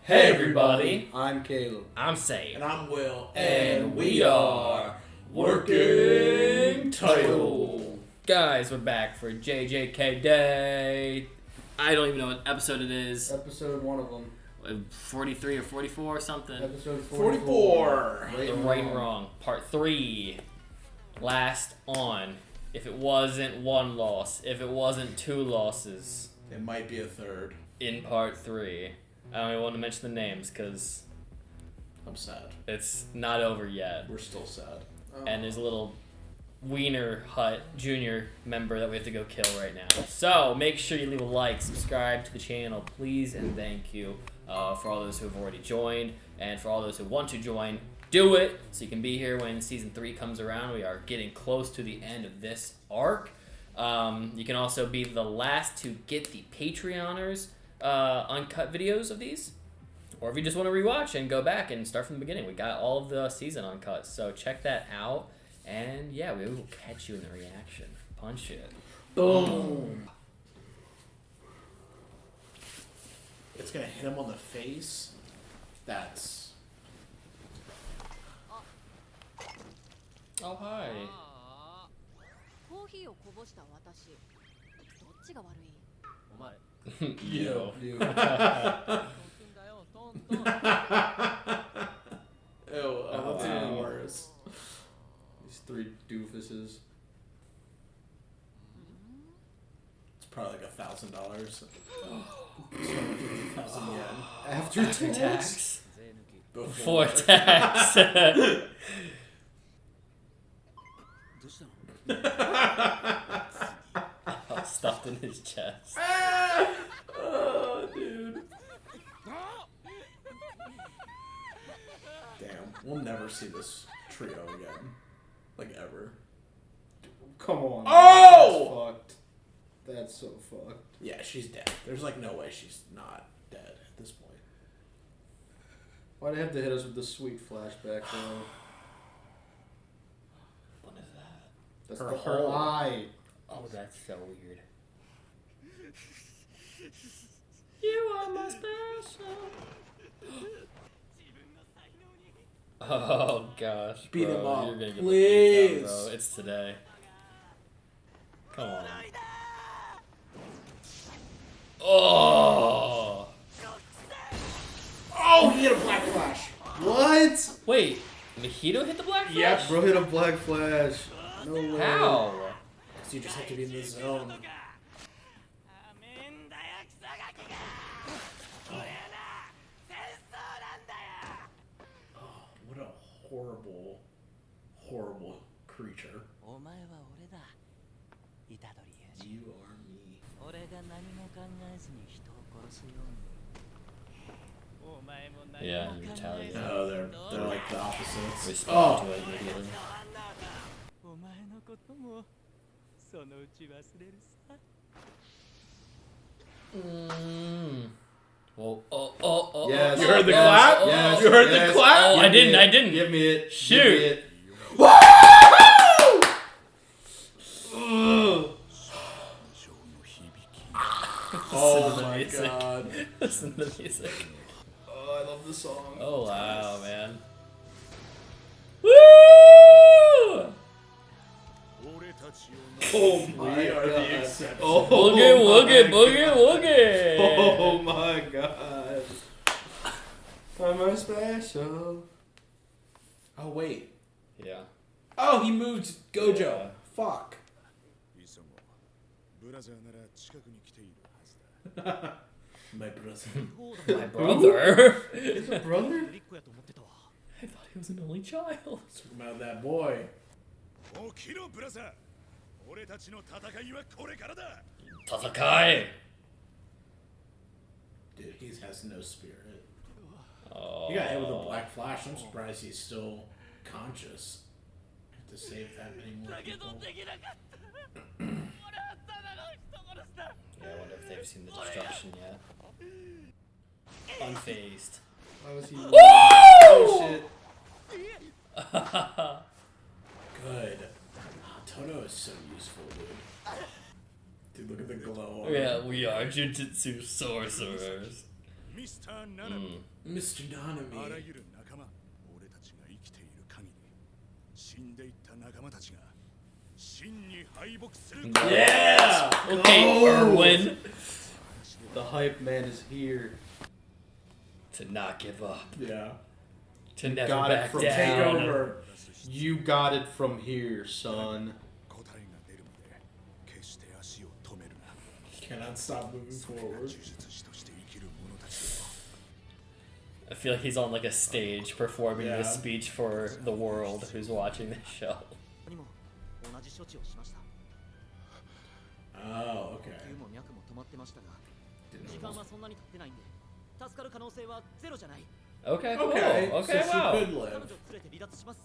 Hey everybody, I'm Caleb. I'm Say, And I'm Will. and we are Working Title. Guys, we're back for JJK Day. I don't even know what episode it is. Episode one of them. 43 or 44 or something. Episode 44. Right and wrong. Part 3. Last on. If it wasn't one loss, if it wasn't two losses. It might be a third. In part 3. I don't even want to mention the names because I'm sad. it's not over yet. We're still sad. And there's a little Wiener Hut Junior member that we have to go kill right now. So make sure you leave a like, subscribe to the channel, please, and thank you for all those who have already joined, and for all those who want to join, do it so you can be here when season 3 comes around. We are getting close to the end of this arc. You can also be the last to get the Patreoners uncut videos of these, or if you just want to rewatch and go back and start from the beginning, we got all of the season uncut, so check that out. And yeah, we will catch you in the reaction. Punch it. Boom. It's gonna hit him on the face. That's. Oh, hi. コーヒーをこぼした私、どっちが悪い？お前。 You. You. Ew, that's even wow. worse. These three doofuses. It's probably like $1,000. 250,000 yen. After tax? Before tax. Stuffed in his chest. Oh, dude. Damn, we'll never see this trio again. Like, ever. Come on. Oh! That's fucked. That's so fucked. Yeah, she's dead. There's like no way she's not dead at this point. Why'd they have to hit us with this sweet flashback though? What is that? That's Her her whole- eye. Oh, that's so weird. You are my special. Oh gosh, Beat bro, him up, you're gonna get the please. beat down, bro. It's today. Come on. Oh. Oh, he hit a black flash. What? Wait, Mojito hit the black flash? Yep, Bro hit a black flash. No way. How? Because you just have to be in the zone. Oh, what a horrible, horrible creature. You are me. Yeah, you retaliate. No, they're like the opposites. Respond Oh, to it immediately. Whoa, oh. Yes. You heard the yes, clap? oh, Yes. You heard yes. the clap? Oh, I Give me didn't. it. Give me it. Shoot. Give me it. Oh my music. god. Listen to the music. Oh, I love this song. Oh wow, man. Woo! Oh We are the exception. Oh, Woogie. Oh my god. Am I special? Oh, wait. Yeah. Oh, he moved Gojo. Yeah. Fuck. My brother. My brother. He's a brother? I thought he was an only child. Talk about that boy. Tatakai. Dude, he has no spirit. Oh. He got hit with a black flash. I'm surprised he's still conscious. Have to save that many more people. Yeah, I wonder if they've seen the destruction yet. Unfazed. Why was he? Woo! Oh shit. Good. Oh, Toto is so useful, dude. Dude, look at the glow on Yeah, him. we are Jujutsu sorcerers. Mr. Nanami. あらゆる仲間、俺たちが生きている限り、死んでいった仲間たちが真に敗北する。 Yeah! Okay, Erwin. The hype man is here. To not give up. Yeah. To never Got it back from Take down. over. You got it from here, son. 答えが出るまで決して足を止めるな。 Cannot stop moving それが forward. 呪術師として生きる者たちだ。 I feel like he's on like a stage performing Yeah. this speech for the world who's watching this show. にも同じ処置をしました。 Oh, okay. 急も脈も止まってましたが、時間はそんなに経ってないんで、助かる可能性はゼロじゃない。 Okay, cool. Okay, Okay, so she wow. could 彼女 live. 連れて離脱します。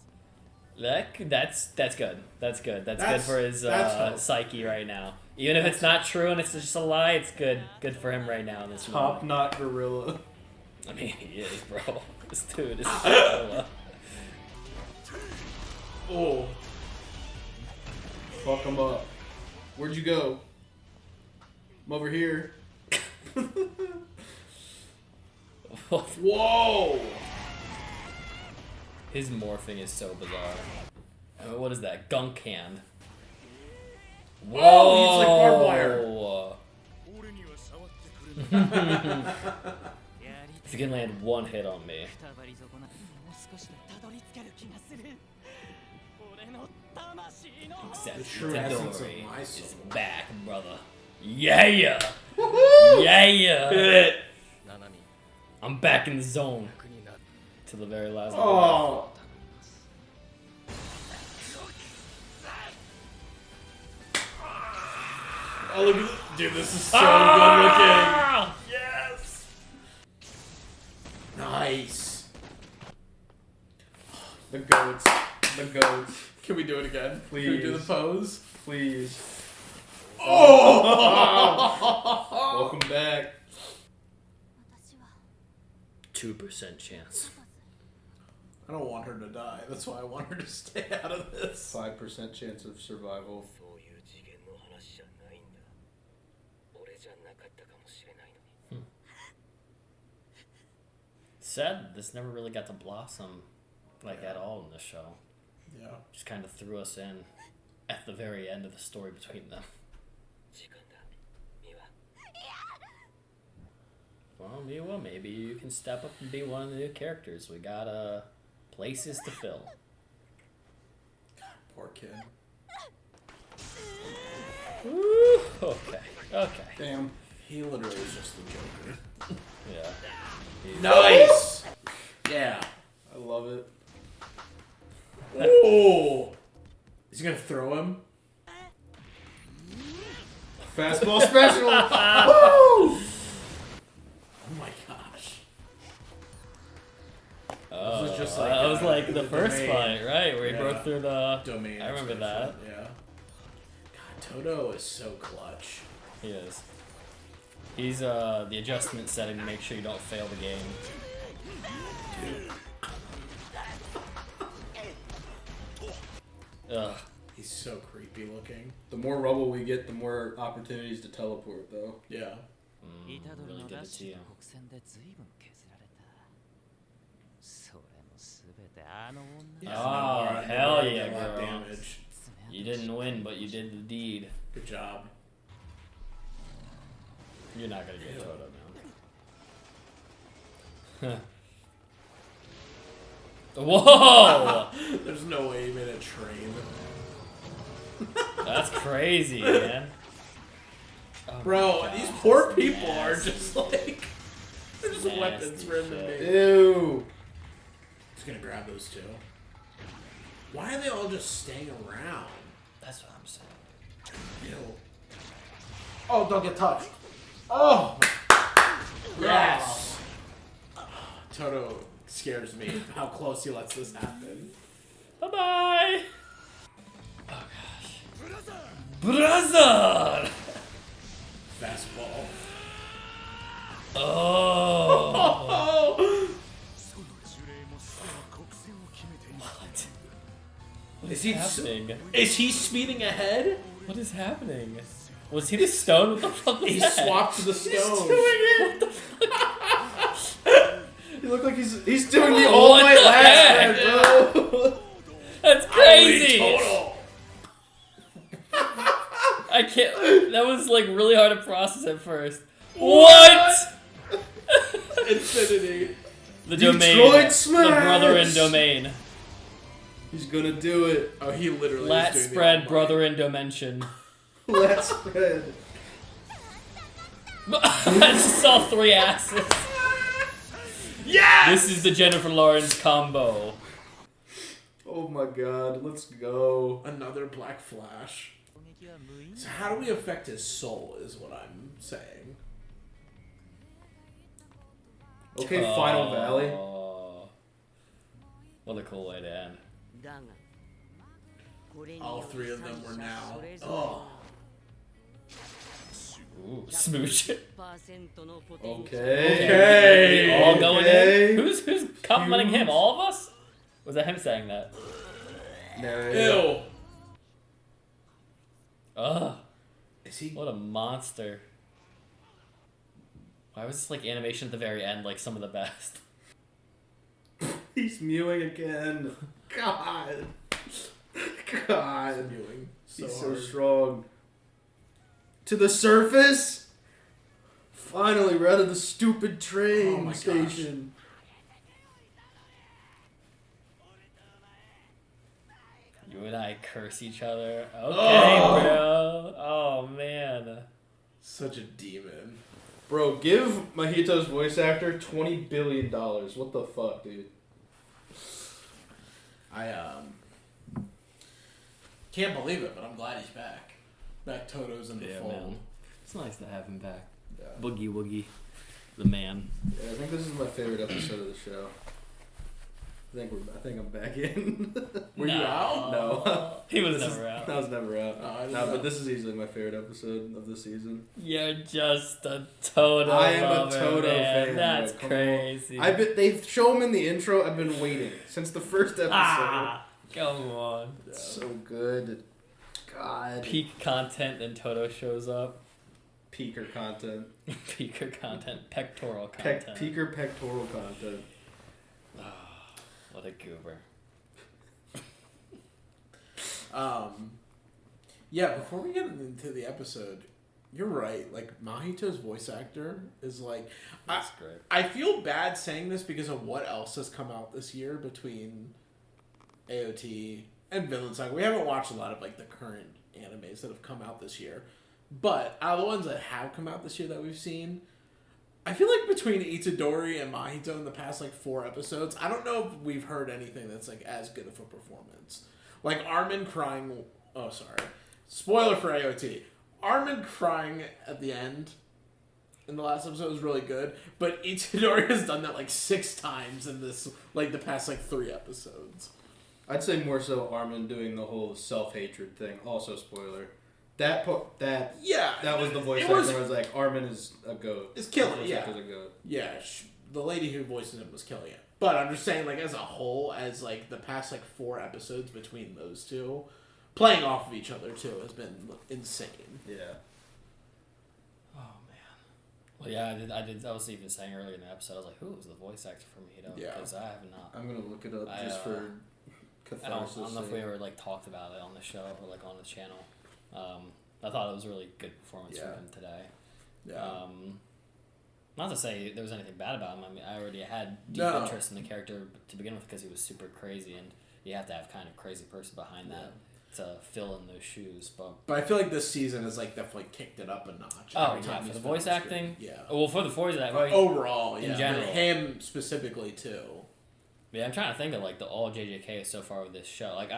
That's good. That's good. That's good That's- for his that's hope. psyche right now. Even if it's not true and it's just a lie, it's good. Good for him right now in this Top moment. knot gorilla. I mean, he is, bro. This dude is so, Oh. Fuck him up. Where'd you go? I'm over here. Whoa! His morphing is so bizarre. What is that? Gunk hand. Whoa! Oh, he's like barbed wire. 俺には触ってくれない。やり If you can land one hit on me. くたばり損な。もう少しでたどり着ける気がする。俺の魂の。 Except true essence of Itadori my is soul. back, brother. Yeah! Yeah! ななみ、 I'm back in the zone 楽になる。 to the very last one. Oh. Oh, look at dude, this is so good looking. Yes. Nice. The goats. The goats. Can we do it again? Please. Can we do the pose? Please. Oh! Welcome back. 私は 2% chance. I don't want her to die. That's why I want her to stay out of this. 5% chance of survival. そういう次元の話じゃないんだ。俺じゃなかったかもしれないのに。 Sad this never really got to blossom like at all in the show. Yeah. Just kind of threw us in at the very end of the story between them. 時間だ。ミワ。 Well, Miwa, maybe you can step up and be one of the new characters. We got places to fill. Poor kid. Woo! Okay. Okay. Damn. He literally is just the Joker. Yeah. Nice! Yeah. I love it. Ooh! Is he gonna throw him? Fastball special. Woo! Oh my gosh. Oh, was just like, that was like the the first domain. fight, right? Where he Yeah. broke through the Domain. I remember expression, that. Yeah. God, Toto is so clutch. He is. He's the adjustment setting to make sure you don't fail the game. Ugh. He's so creepy looking. The more rubble we get, the more opportunities to teleport, though. Yeah. イタドル Really の did ラッ it シ to ュ you. の国戦で随分削られた。それもすべてあの女。 Oh, Alright, hell they yeah, did a lot of girl. damage. You didn't win, but you did the deed. Good job. You're not gonna get Toto now. Whoa! There's no way he made a train. That's crazy, man. Oh my Bro, gosh, these poor that's people are nasty. just like... They're just Nasty weapons for him to shit. make. Ew. Just gonna grab those two. Why are they all just staying around? That's what I'm saying. Ew. Oh, don't get touched. Oh! Yes! Toto scares me how close he lets this happen. Bye bye. Oh gosh. Brother. Fastball. Oh. その呪霊もすでに国戦を決めている。 What Is is he happening? Is he speeding ahead? What is happening? Was he the stone? What the fuck was He that? swapped to the stone. What the fuck? look like he's doing the What All Might the last heck? spread, bro. That's crazy. Total. I can't. That was like really hard to process at first. What? Infinity. The Detroit domain. Smash! The brother in domain. He's gonna do it. Oh, he literally Lat is doing spread, the brother in dimension. Let's spread. I just saw 3 asses. Yes! This is the Jennifer Lawrence combo. Oh my god, let's go. Another Black Flash. So how do we affect his soul is what I'm saying. Okay, Final Valley. Oh. What a cool way to end. All 3 of them were now. Oh. Ooh, smooch. Okay. We all going Okay. in? Who's complimenting him? All of us? Was that him saying that? No. Ew. Ugh. Is he? What a monster. Why was this like animation at the very end like some of the best? He's mewing again. God. God. Mewing so He's so hard. strong. To the surface? Finally, we're out of the stupid train Oh my station. You and I curse each other. Okay, Oh. bro. Oh man. Such a demon. Bro, give Mahito's voice actor $20 billion. What the fuck, dude? I can't believe it, but I'm glad he's back. Back Toto's in the fold. Man. It's nice to have him back. Yeah. Boogie Woogie, the man. Yeah, I think this is my favorite episode of the show. I think I'm back in. Were you out? No. He was This never out. I was never out. Oh, I didn't No, know. but this is easily my favorite episode of the season. You're just a Toto I am a lover, Toto man. fan, That's bro. Come crazy. They show him in the intro. I've been waiting since the first episode. Come on. It's so good. God. Peak content, then Toto shows up. Peaker content. Peaker content, pectoral content. Peaker pectoral content. What a goober. Yeah, before we get into the episode, you're right. Like, Mahito's voice actor is like... That's great. I feel bad saying this because of what else has come out this year between AOT and Vinland Saga. We haven't watched a lot of, like, the current animes that have come out this year. But out of the ones that have come out this year that we've seen, I feel like between Itadori and Mahito in the past, like, 4 episodes, I don't know if we've heard anything that's, like, as good of a performance. Like, Armin crying... Oh, sorry. Spoiler for AOT. Armin crying at the end in the last episode was really good, but Itadori has done that, like, 6 times in this, like, the past, like, 3 episodes. I'd say more so Armin doing the whole self-hatred thing. Also, spoiler. That was the voice actor. I was like, Armin is a goat. It's killing it, Voice yeah. actor's a goat. Yeah, the lady who voices him was killing it. But I'm just saying, like, as a whole, as, like, the past, like, 4 episodes between those two, playing off of each other, too, has been insane. Yeah. Oh man. Well, yeah, I was even saying earlier in the episode, I was like, who was the voice actor for Mahito? Yeah. Because I have not. I'm going to look it up just for catharsis. I don't know if we ever like talked about it on the show or like on the channel. I thought it was a really good performance from him today. Yeah. Not to say there was anything bad about him. I mean, I already had deep interest in the character to begin with because he was super crazy, and you have to have kind of crazy person behind that to fill in those shoes. But I feel like this season has, like, definitely kicked it up a notch. Oh, every yeah, time for he's the been on voice screen. acting? Yeah. Well, for the voice acting, Overall, yeah. in general. But him specifically, too. Yeah, I'm trying to think of like the all JJK so far with this show. Like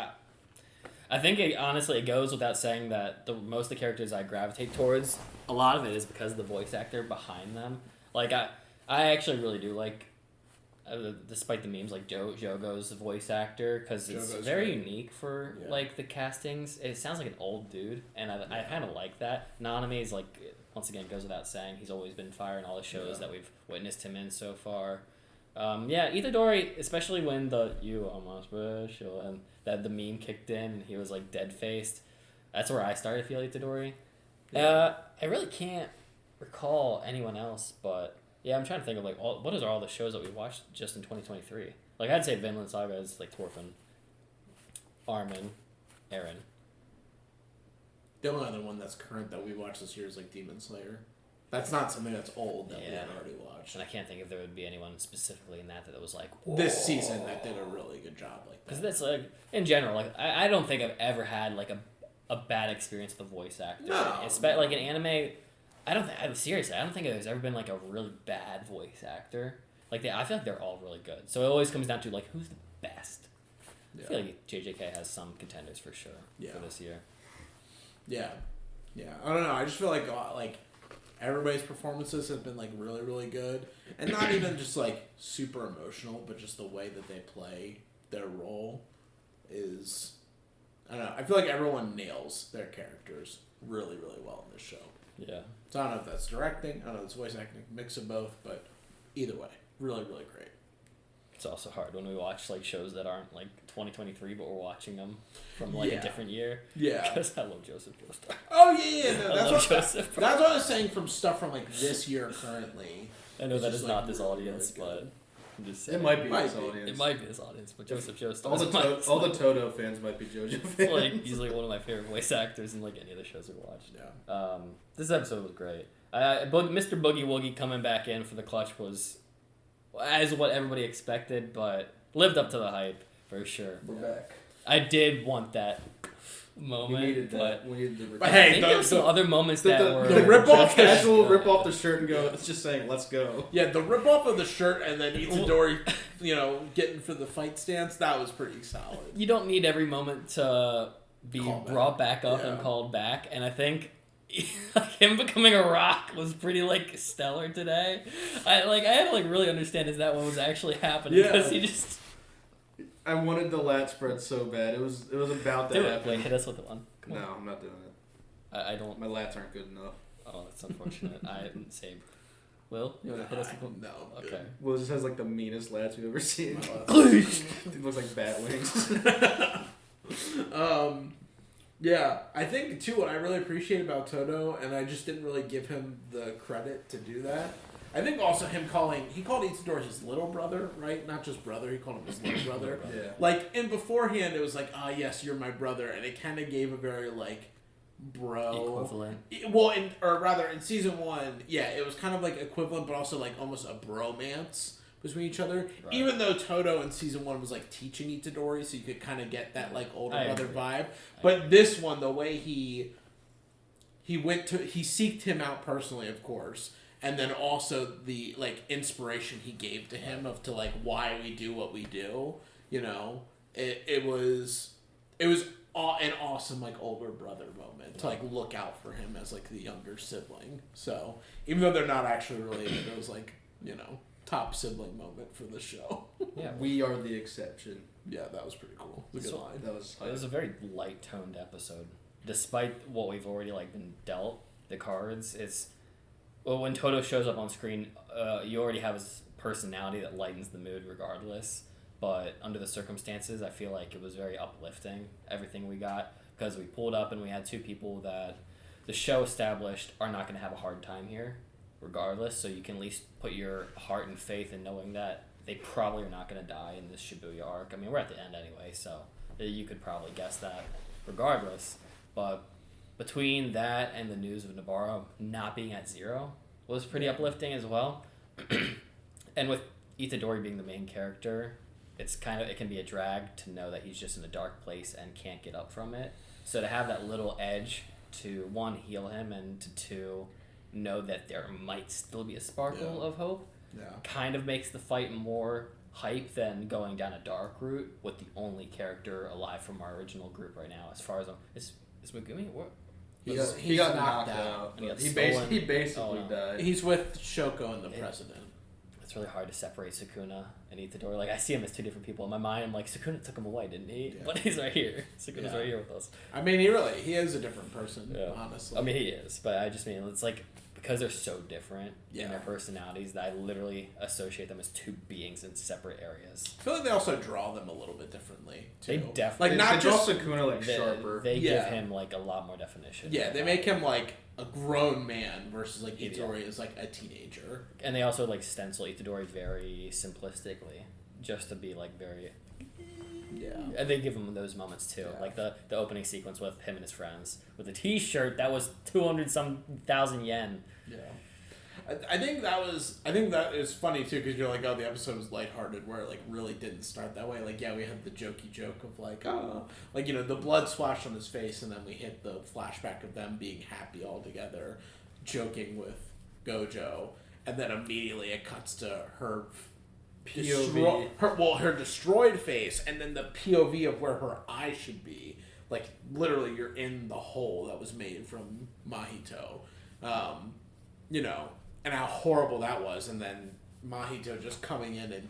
I think honestly it goes without saying that most of the characters I gravitate towards, a lot of it is because of the voice actor behind them. Like I actually really do like, despite the memes, like Jogo's the voice actor because it's Jogo's very great. unique for like the castings. It sounds like an old dude, and I kind of like that. Nanami is like, once again, goes without saying, he's always been fire in all the shows that we've witnessed him in so far. Itadori, especially when you almost special and that the meme kicked in and he was like dead faced. That's where I started to feel Itadori. I really can't recall anyone else, but Yeah, I'm trying to think of like what are all the shows that we watched just in 2023. Like I'd say Vinland Saga is like Torfin, Armin, Eren. The only other one that's current that we watched this year is like Demon Slayer. That's not something that's old that we had already watched. And I can't think if there would be anyone specifically in that was like this season that did a really good job like that. Because that's like in general, like I don't think I've ever had like a bad experience with a voice actor. No. Like in anime, I don't think there's ever been like a really bad voice actor. Like I feel like they're all really good. So it always comes down to like who's the best. Yeah. I feel like JJK has some contenders for sure for this year. Yeah. I don't know. I just feel like everybody's performances have been like really, really good, and not even just like super emotional, but just the way that they play their role is. I don't know. I feel like everyone nails their characters really, really well in this show. Yeah. So I don't know if that's directing, I don't know if it's voice acting, mix of both, but either way, really, really great. It's also hard when we watch like shows that aren't like 2023, but we're watching them from like a different year. Yeah. Because I love Joseph Joestar. Oh yeah. No, That's what I was saying from stuff from like this year currently. I know that is not like, this audience, really but I'm just saying. It might be this audience. It might be this audience, but Joseph Joestar. All the Toto fans might be JoJo fans. Like he's like one of my favorite voice actors in like any of the shows we watched. Yeah. This episode was great. Mr. Boogie Woogie coming back in for the clutch was as what everybody expected, but lived up to the hype for sure. We're back. I did want that We moment, needed but that. We needed the But I hey, think there were some other moments that were the rip-off casual rip off the shirt and go. It's just saying, let's go. Yeah, the rip off of the shirt and then Itadori, getting for the fight stance, that was pretty solid. You don't need every moment to be brought back up and Yeah. called back, and I think him becoming a rock was pretty like stellar today. I had to like really understand is that what was actually happening because he just I wanted the lat spread so bad. It was about that do it. happening. Wait, hit us with the one. Come No, on. I'm not doing it. I don't. My lats aren't good enough. Oh, that's unfortunate. I didn't say. Will you want to hit us with one? No. Okay. Will just has like the meanest lats you've ever seen. It looks like bat wings. Yeah, I think too what I really appreciate about Toto, and I just didn't really give him the credit to do that. I think also he called Itadori his little brother, right? Not just brother, he called him his little brother. Yeah. Like, and beforehand it was like, yes, you're my brother, and it kind of gave a very like bro Equivalent. Well, in season 1, yeah, it was kind of like equivalent, but also like almost a bromance between each other. Right. Even though Toto in season 1 was like teaching Itadori, so you could kind of get that like older brother vibe. But this one, the way he seeked him out personally, of course, and then also the like inspiration he gave to him of to like why we do what we do. It was an awesome like older brother moment to like look out for him as like the younger sibling. So even though they're not actually related, it was like top sibling moment for the show. Yeah. We are the exception. Yeah, that was pretty cool. It was a good line. That was. It was a very light toned episode, despite what we've already like been dealt the cards. When Toto shows up on screen, you already have his personality that lightens the mood regardless. But under the circumstances, I feel like it was very uplifting, everything we got, because we pulled up and we had two people that the show established are not going to have a hard time here, regardless. So you can at least put your heart and faith in knowing that they probably are not going to die in this Shibuya arc. I mean, we're at the end anyway, so you could probably guess that regardless. But between that and the news of Nabarro not being at 0 was pretty uplifting as well. And with Itadori being the main character, it can be a drag to know that he's just in a dark place and can't get up from it. So to have that little edge to, 1, heal him, and to 2, know that there might still be a sparkle of hope, kind of makes the fight more hype than going down a dark route with the only character alive from our original group right now. As far as is Megumi? What? He got knocked out. And He stolen. basically died. He's with Shoko and the president. It's really hard to separate Sukuna and Itadori. Like, I see him as two different people. In my mind, I'm like, Sukuna took him away, didn't he? Yeah. But he's right here. Sukuna's right here with us. I mean, he is a different person, honestly. I mean, he is, but I just mean, it's like, because they're so different Yeah. in their personalities that I literally associate them as two beings in separate areas. I feel like they also draw them a little bit differently too. They definitely like not they draw just Sukuna like sharper. They Yeah. give him like a lot more definition. they make him like a grown man versus like Yeah. Itadori is like a teenager. And they also like stencil Itadori very simplistically, just to be like very. Yeah. And they give him those moments too, Yeah. like the opening sequence with him and his friends with a T-shirt that was 200-some thousand yen. Yeah. I think that is funny too, because you're like, oh, the episode was lighthearted, where it like really didn't start that way. Like, yeah, we had the jokey joke of like, oh, like, you know, the blood splashed on his face, and then we hit the flashback of them being happy all together, joking with Gojo, and then immediately it cuts to her POV. her destroyed face, and then the POV of where her eye should be. Like, literally, you're in the hole that was made from Mahito. You know, and how horrible that was, and then Mahito just coming in and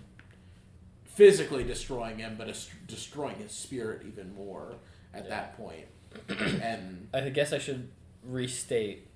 physically destroying him, but destroying his spirit even more at that point. And I guess I should restate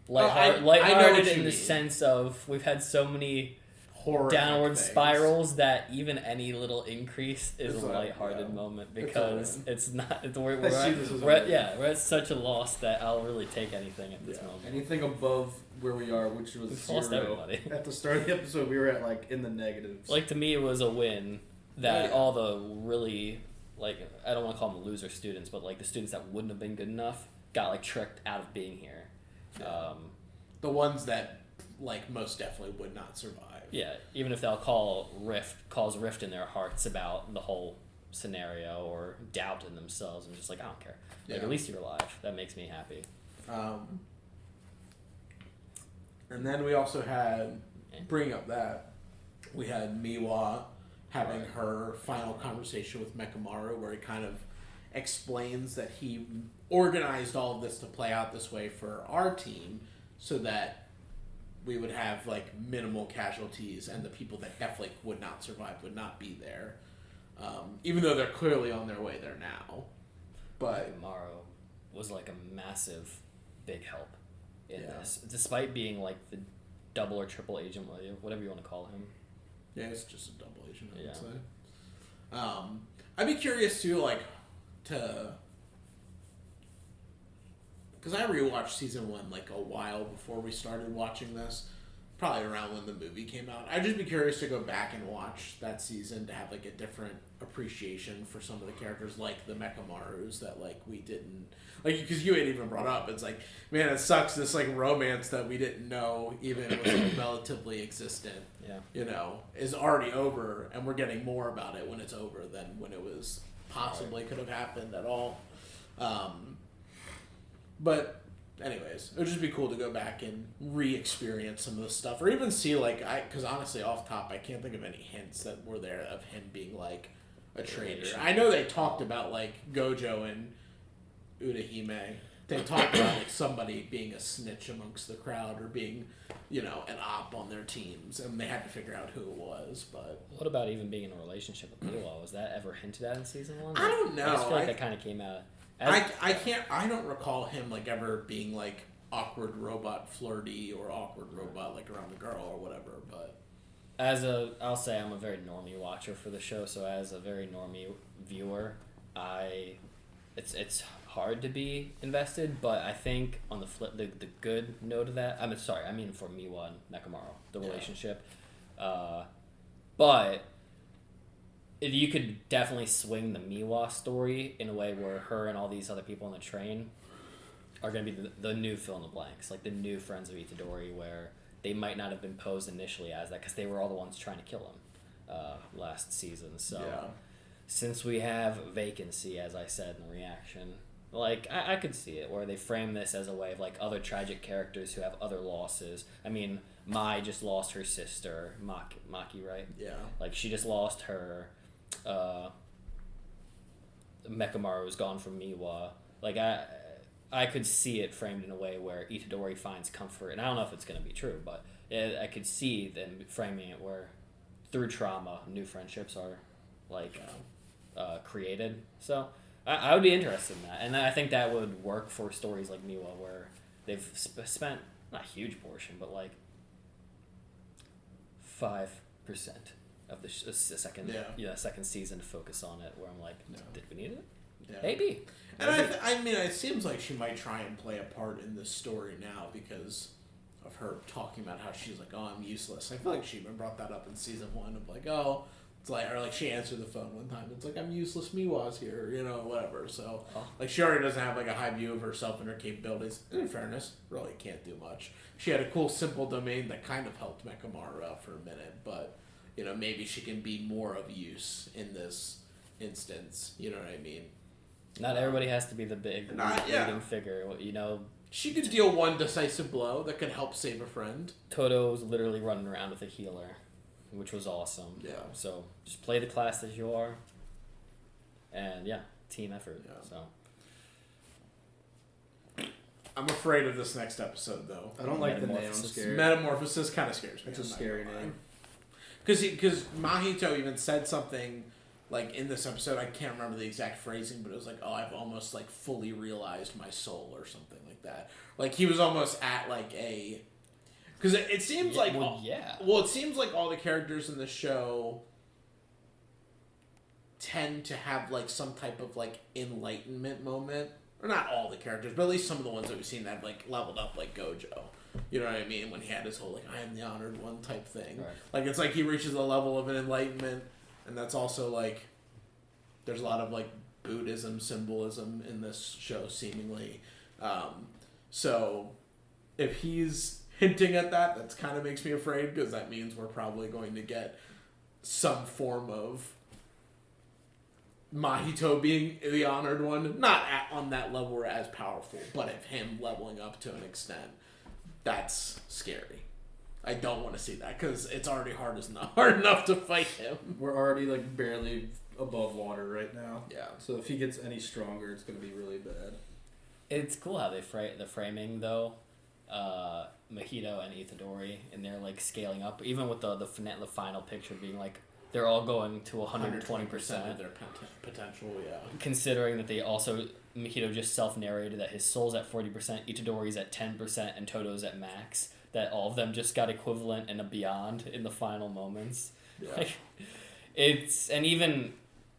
I know lighthearted what you in the mean. sense of we've had so many horrific downward things. spirals that even any little increase is It's a like, lighthearted yeah. moment It's because all it's not. We're I see at, this as we're at, a- yeah, we're at such a loss that I'll really take anything at this Yeah. moment. Anything above where we are, which was We've lost 0. everybody. At the start of the episode, we were at like in the negatives. Like to me, it was a win that Oh, yeah. all the really like I don't want to call them loser students, but like the students that wouldn't have been good enough got like tricked out of being here. Yeah. The ones that like most definitely would not survive. Yeah, even if they'll cause rift in their hearts about the whole scenario or doubt in themselves, and just like I don't care. Like Yeah. at least you're alive. That makes me happy. And then we also had, bring up that, we had Miwa having Right. her final conversation with Mekamaru, where he kind of explains that he organized all of this to play out this way for our team so that we would have like minimal casualties, and the people that definitely would not survive would not be there, even though they're clearly on their way there now. But Maro was like a massive, big help in Yeah. this, despite being like the double or triple agent, whatever you want to call him. yeah, it's just a double agent, I would Yeah. say. I'd be curious too, like, because I rewatched season 1 like a while before we started watching this, probably around when the movie came out. I'd just be curious to go back and watch that season to have like a different appreciation for some of the characters, like the Mekamarus that like we didn't like, because you had even brought up. It's like, man, it sucks this like romance that we didn't know even was like, relatively existent. Yeah. You know, is already over, and we're getting more about it when it's over than when it was possibly could have happened at all. But anyways, it would just be cool to go back and re-experience some of this stuff, or even see like because honestly, off top, I can't think of any hints that were there of him being like a traitor. I know they talked about like Gojo and Urahime. They talked about like somebody being a snitch amongst the crowd or being, you know, an op on their teams, and they had to figure out who it was. But What about even being in a relationship with Miwa? Was that ever hinted at in season 1? I don't know. I just feel like that kind of came out. I don't recall him like ever being like awkward robot flirty or awkward robot like around the girl or whatever. But I'll say I'm a very normie watcher for the show, so as a very normie viewer, it's hard to be invested, but I think on the flip, the good note of that, I mean for Miwa and Mekamaru, the relationship, but you could definitely swing the Miwa story in a way where her and all these other people on the train are going to be the new fill in the blanks, like the new friends of Itadori, where they might not have been posed initially as that because they were all the ones trying to kill him last season. So since we have vacancy, as I said in the reaction, like I could see it where they frame this as a way of like other tragic characters who have other losses. I mean, Mai just lost her sister, Maki, right? yeah, Like she just lost her. Mekamaru was gone from Miwa. Like I could see it framed in a way where Itadori finds comfort, and I don't know if it's going to be true, but I could see them framing it where through trauma, new friendships are like created. So I would be interested in that, and I think that would work for stories like Miwa, where they've spent not a huge portion, but like 5% of the second season to focus on it. Where I'm like, did we need it? Yeah. Maybe. And I mean, it seems like she might try and play a part in this story now because of her talking about how she's like, oh, I'm useless. I feel like she even brought that up in season 1 of like, oh, it's like, or like she answered the phone one time. It's like, I'm useless. Miwa's here, you know, whatever. So like she already doesn't have like a high view of herself and her capabilities. In fairness, really can't do much. She had a cool simple domain that kind of helped Mechamaru out for a minute, but you know, maybe she can be more of use in this instance. You know what I mean? Not everybody has to be the big leading figure. You know, she could deal one decisive blow that could help save a friend. Toto's literally running around with a healer, which was awesome. Yeah. So just play the class as you are, and team effort. Yeah. So I'm afraid of this next episode, though. I don't like the name. I'm scared. Metamorphosis kind of scares me. It's a scary name. Because Mahito even said something like in this episode. I can't remember the exact phrasing, but it was like, "Oh, I've almost like fully realized my soul" or something like that. Like he was almost at like a. Because it seems like it seems like all the characters in the show tend to have like some type of like enlightenment moment, or not all the characters, but at least some of the ones that we've seen that have like leveled up, like Gojo. You know what I mean? When he had his whole like I am the honored one type thing. Right. Like it's like he reaches a level of an enlightenment, and that's also like there's a lot of like Buddhism symbolism in this show seemingly. So if he's hinting at that kind of makes me afraid, because that means we're probably going to get some form of Mahito being the honored one, not on that level or as powerful, but of him leveling up to an extent. That's scary. I don't want to see that because it's already hard enough to fight him. We're already like barely above water right now. Yeah. So if he gets any stronger, it's gonna be really bad. it's cool how they the framing though. Mahito and Itadori, and they're like scaling up, even with the final picture being like they're all going to 120% of their potential. Yeah. Considering that they also Mahito just self-narrated that his soul's at 40%, Itadori's at 10%, and Toto's at max. That all of them just got equivalent and a beyond in the final moments. Yeah. Like, and even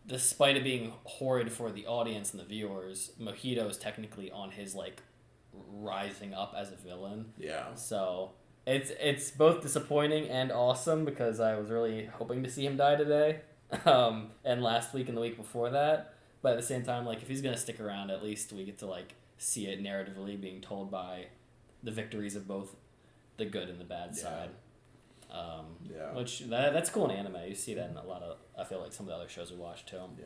despite it being horrid for the audience and the viewers, Mahito is technically on his like rising up as a villain. Yeah. So it's both disappointing and awesome because I was really hoping to see him die today, and last week and the week before that. But at the same time, like if he's gonna stick around, at least we get to like see it narratively being told by the victories of both the good and the bad side. Which that's cool in anime. You see that in a lot of, I feel like some of the other shows we watch too. Yeah.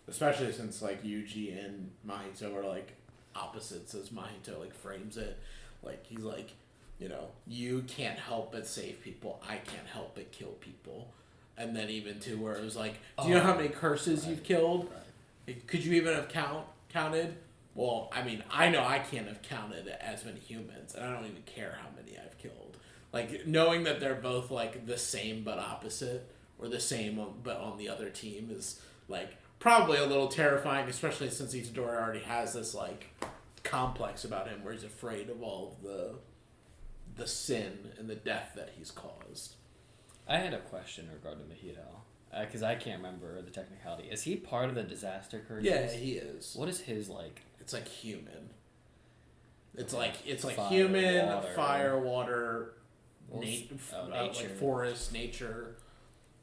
Especially since like Yuji and Mahito are like opposites, as Mahito like frames it. Like he's like, you know, you can't help but save people, I can't help but kill people. And then even to where it was like, do you know how many curses you've killed? Right. Could you even have counted? Well, I mean, I know I can't have counted as many humans, and I don't even care how many I've killed. Like, knowing that they're both, like, the same but opposite, or the same but on the other team is, like, probably a little terrifying, especially since Itadori already has this, like, complex about him where he's afraid of all of the sin and the death that he's caused. I had a question regarding Mahito. Because I can't remember the technicality. Is he part of the disaster curses? Yeah, he is. What is his, like... It's like human. It's like Fire, human, water. fire, water, nature. like forest, nature.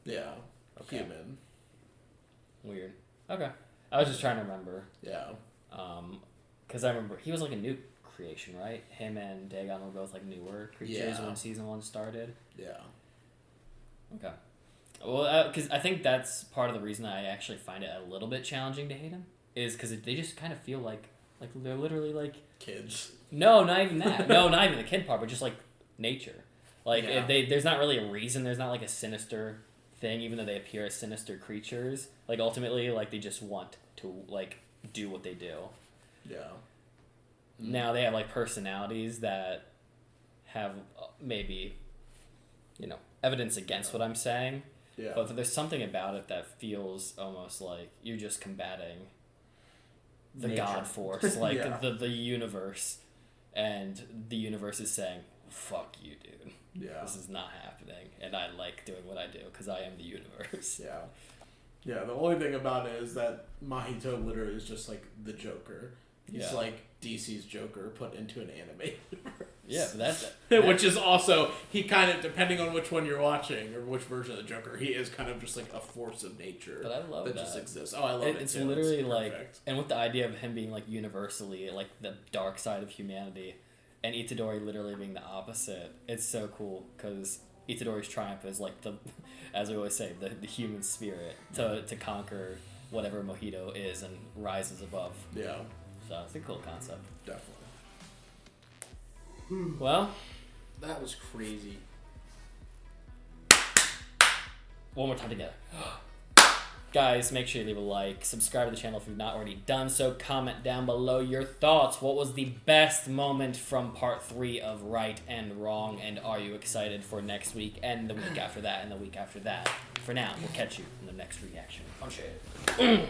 Yeah, Okay. human. Weird. Okay. I was just trying to remember. Yeah. Because I remember he was like a new creation, right? Him and Dagon were both like newer creatures when season 1 started. Yeah. Okay. Well, because I think that's part of the reason I actually find it a little bit challenging to hate him, is because they just kind of feel like they're literally like kids. No, not even that. No, not even the kid part, but just like nature. Like Yeah. there's not really a reason. There's not like a sinister thing, even though they appear as sinister creatures. Like ultimately, like they just want to like do what they do. Yeah. Now they have like personalities that have maybe, evidence against what I'm saying. Yeah. But there's something about it that feels almost like you're just combating the Nature. God force, like Yeah. the universe, and the universe is saying, fuck you, dude. Yeah. This is not happening. And I like doing what I do because I am the universe. Yeah. Yeah, the only thing about it is that Mahito literally is just like the Joker. He's like DC's Joker put into an anime universe. Yeah, but that's which is also, he kind of, depending on which one you're watching or which version of the Joker, he is kind of just like a force of nature. But I love that. Just exists. Oh, I love it. It's too. literally It's like, perfect. and with the idea of him being like universally like the dark side of humanity, and Itadori literally being the opposite. It's so cool because Itadori's triumph is like the, as we always say, the human spirit to conquer whatever Mojito is and rises above. Yeah, So it's a cool concept. definitely. Well, That was crazy. one more time together. Guys, make sure you leave a like, subscribe to the channel if you've not already done so, comment down below your thoughts. What was the best moment from part 3 of Right and Wrong, and are you excited for next week and the week after that and the week after that? For now, we'll catch you in the next reaction. Punch it.